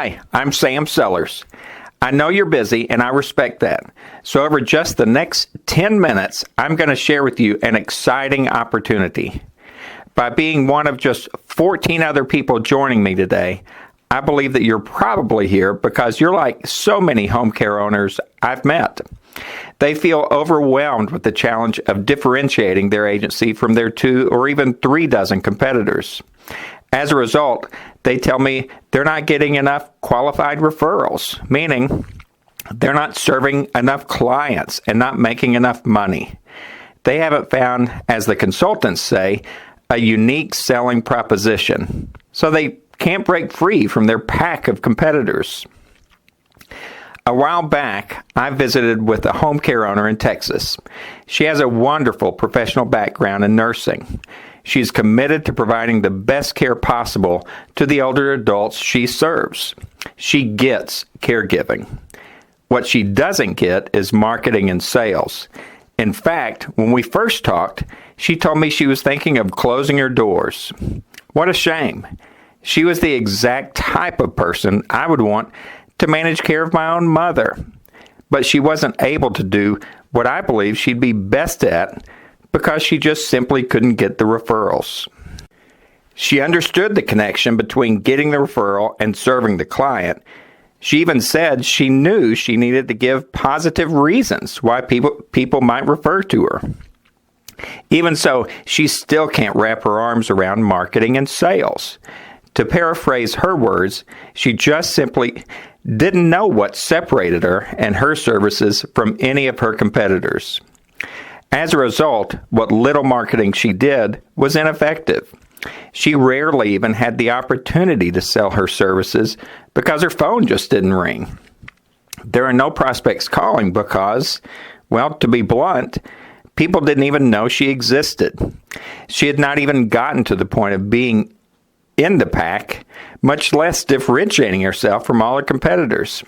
Hi, I'm Sam Sellers. I know you're busy, and I respect that. So over just the next 10 minutes, I'm going to share with you an exciting opportunity. By being one of just 14 other people joining me today, I believe that you're probably here because you're like so many home care owners I've met. They feel overwhelmed with the challenge of differentiating their agency from their 2 or even 3 dozen competitors. As a result, they tell me they're not getting enough qualified referrals, meaning they're not serving enough clients and not making enough money. They haven't found, as the consultants say, a unique selling proposition, so they can't break free from their pack of competitors. A while back, I visited with a home care owner in Texas. She has a wonderful professional background in nursing. She's committed to providing the best care possible to the older adults she serves. She gets caregiving. What she doesn't get is marketing and sales. In fact, when we first talked, she told me she was thinking of closing her doors. What a shame. She was the exact type of person I would want to manage care of my own mother. But she wasn't able to do what I believe she'd be best at because she just simply couldn't get the referrals. She understood the connection between getting the referral and serving the client. She even said she knew she needed to give positive reasons why people might refer to her. Even so, she still can't wrap her arms around marketing and sales. To paraphrase her words, she just simply didn't know what separated her and her services from any of her competitors. As a result, what little marketing she did was ineffective. She rarely even had the opportunity to sell her services because her phone just didn't ring. There are no prospects calling because, well, to be blunt, people didn't even know she existed. She had not even gotten to the point of being in the pack, much less differentiating herself from all her competitors.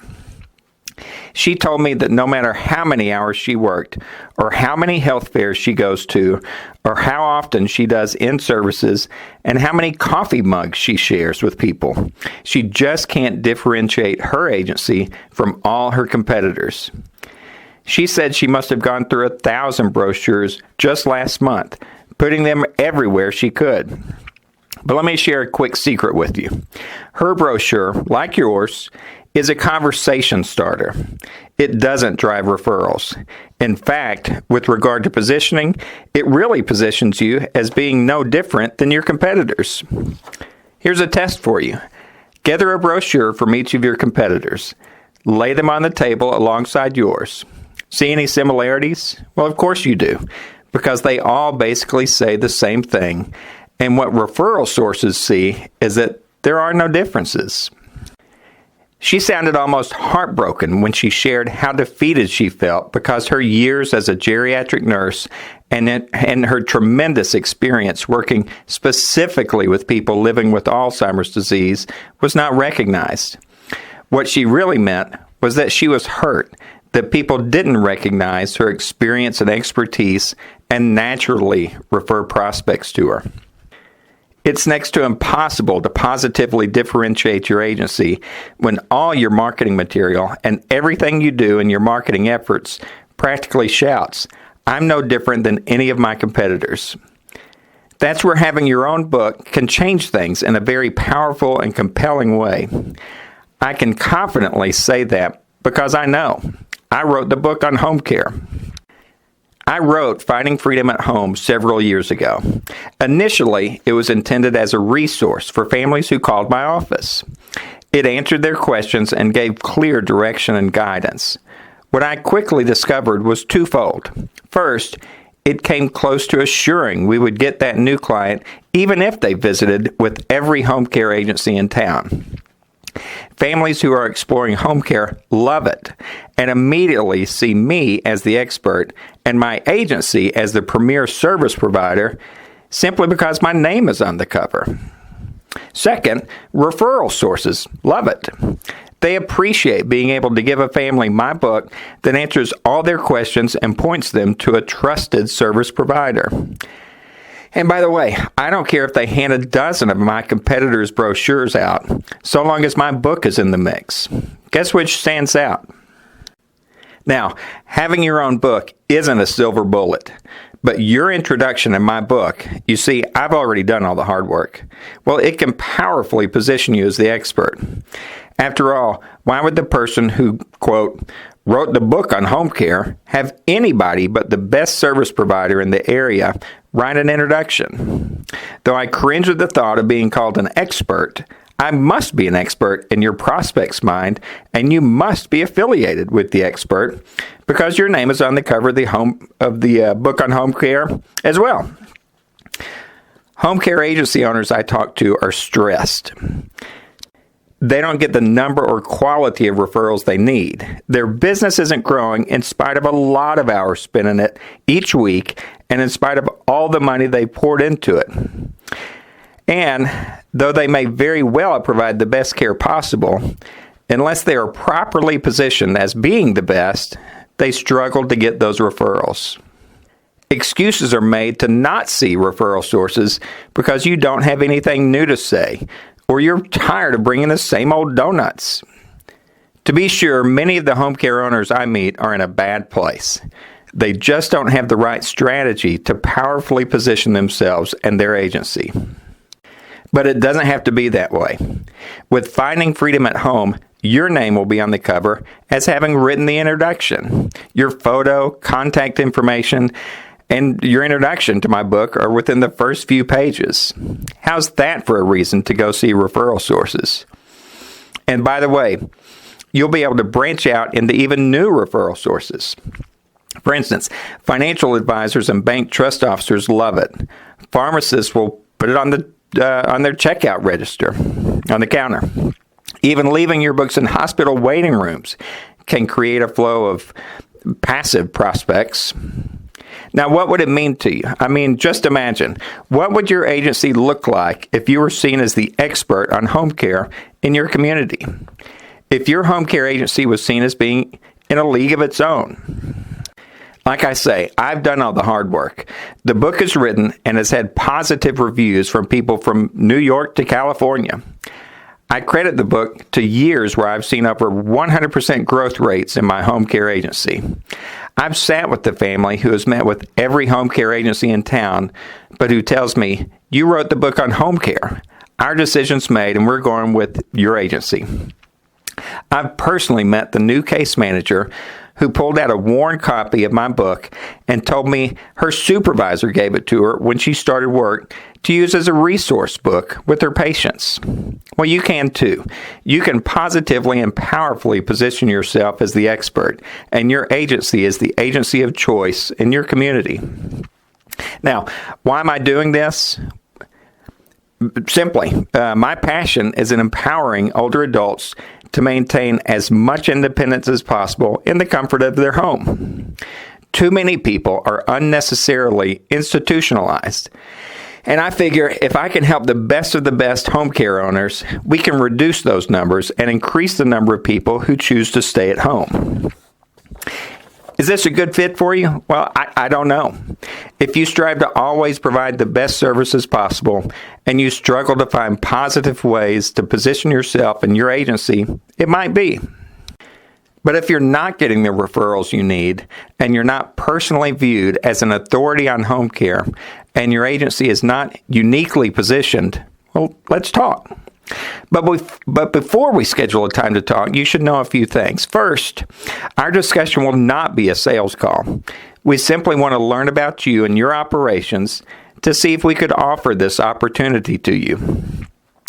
She told me that no matter how many hours she worked, or how many health fairs she goes to, or how often she does in-services, and how many coffee mugs she shares with people, she just can't differentiate her agency from all her competitors. She said she must have gone through 1,000 brochures just last month, putting them everywhere she could. But let me share a quick secret with you. Her brochure, like yours, is a conversation starter. It doesn't drive referrals. In fact, with regard to positioning, it really positions you as being no different than your competitors. Here's a test for you. Gather a brochure from each of your competitors. Lay them on the table alongside yours. See any similarities? Well, of course you do, because they all basically say the same thing. And what referral sources see is that there are no differences. She sounded almost heartbroken when she shared how defeated she felt because her years as a geriatric nurse and her tremendous experience working specifically with people living with Alzheimer's disease was not recognized. What she really meant was that she was hurt, that people didn't recognize her experience and expertise and naturally refer prospects to her. It's next to impossible to positively differentiate your agency when all your marketing material and everything you do in your marketing efforts practically shouts, "I'm no different than any of my competitors." That's where having your own book can change things in a very powerful and compelling way. I can confidently say that because I know. I wrote the book on home care. I wrote Finding Freedom at Home several years ago. Initially, it was intended as a resource for families who called my office. It answered their questions and gave clear direction and guidance. What I quickly discovered was twofold. First, it came close to assuring we would get that new client even if they visited with every home care agency in town. Families who are exploring home care love it and immediately see me as the expert and my agency as the premier service provider simply because my name is on the cover. Second, referral sources love it. They appreciate being able to give a family my book that answers all their questions and points them to a trusted service provider. And by the way, I don't care if they hand a dozen of my competitors' brochures out, so long as my book is in the mix. Guess which stands out? Now, having your own book isn't a silver bullet, but your introduction in my book, you see, I've already done all the hard work. Well, it can powerfully position you as the expert. After all, why would the person who, quote, wrote the book on home care have anybody but the best service provider in the area write an introduction? Though I cringe at the thought of being called an expert, I must be an expert in your prospect's mind, and you must be affiliated with the expert because your name is on the cover of the book on home care as well. Home care agency owners I talk to are stressed. They don't get the number or quality of referrals they need. Their business isn't growing in spite of a lot of hours spent in it each week and in spite of all the money they poured into it. And though they may very well provide the best care possible, unless they are properly positioned as being the best, they struggle to get those referrals. Excuses are made to not see referral sources because you don't have anything new to say, or you're tired of bringing the same old donuts. To be sure, many of the home care owners I meet are in a bad place. They just don't have the right strategy to powerfully position themselves and their agency. But it doesn't have to be that way. With Finding Freedom at Home, your name will be on the cover as having written the introduction. Your photo, contact information, and your introduction to my book are within the first few pages. How's that for a reason to go see referral sources? And by the way, you'll be able to branch out into even new referral sources. For instance, financial advisors and bank trust officers love it. Pharmacists will put it on their checkout register, on the counter. Even leaving your books in hospital waiting rooms can create a flow of passive prospects. Now, what would it mean to you? I mean, just imagine, what would your agency look like if you were seen as the expert on home care in your community? If your home care agency was seen as being in a league of its own? Like I say, I've done all the hard work. The book is written and has had positive reviews from people from New York to California. I credit the book to years where I've seen over 100% growth rates in my home care agency. I've sat with the family who has met with every home care agency in town, but who tells me, "You wrote the book on home care. Our decision's made and we're going with your agency." I've personally met the new case manager who pulled out a worn copy of my book and told me her supervisor gave it to her when she started work to use as a resource book with her patients. Well, you can too. You can positively and powerfully position yourself as the expert, and your agency is the agency of choice in your community. Now, why am I doing this? Simply, my passion is in empowering older adults to maintain as much independence as possible in the comfort of their home. Too many people are unnecessarily institutionalized. And I figure if I can help the best of the best home care owners, we can reduce those numbers and increase the number of people who choose to stay at home. Is this a good fit for you? Well, I don't know. If you strive to always provide the best services possible and you struggle to find positive ways to position yourself and your agency, it might be. But if you're not getting the referrals you need and you're not personally viewed as an authority on home care and your agency is not uniquely positioned, well, let's talk. But before we schedule a time to talk, you should know a few things. First, our discussion will not be a sales call. We simply want to learn about you and your operations to see if we could offer this opportunity to you.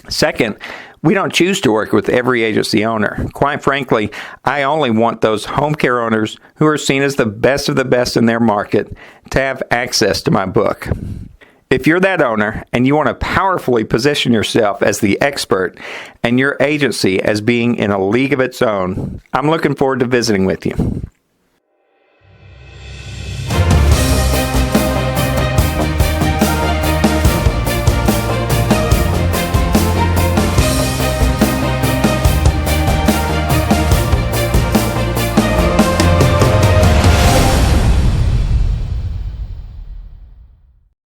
Second, we don't choose to work with every agency owner. Quite frankly, I only want those home care owners who are seen as the best of the best in their market to have access to my book. If you're that owner and you want to powerfully position yourself as the expert and your agency as being in a league of its own, I'm looking forward to visiting with you.